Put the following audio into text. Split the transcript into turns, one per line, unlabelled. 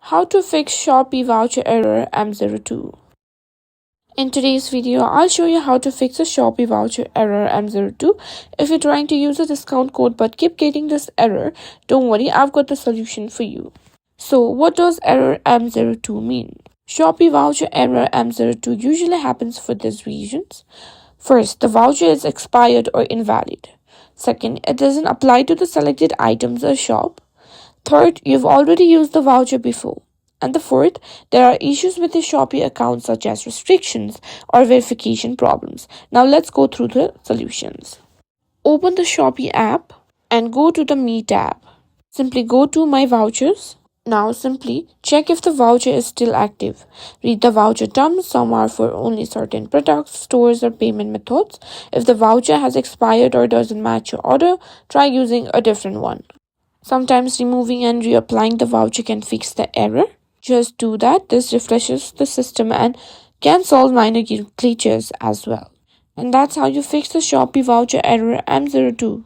How to fix Shopee Voucher Error M02. In today's video, I'll show you how to fix a Shopee Voucher Error M02. If you're trying to use a discount code but keep getting this error, don't worry, I've got the solution for you. So, what does Error M02 mean? Shopee Voucher Error M02 usually happens for these reasons. First, the voucher is expired or invalid. Second, it doesn't apply to the selected items or shop. Third, you've already used the voucher before. And the fourth, there are issues with the Shopee account such as restrictions or verification problems. Now let's go through the solutions. Open the Shopee app and go to the Me tab. Simply go to My Vouchers. Now simply check if the voucher is still active. Read the voucher terms. Some are for only certain products, stores or payment methods. If the voucher has expired or doesn't match your order, try using a different one. Sometimes removing and reapplying the voucher can fix the error. Just do that. This refreshes the system and can solve minor glitches as well. And that's how you fix the Shopee Voucher Error M02.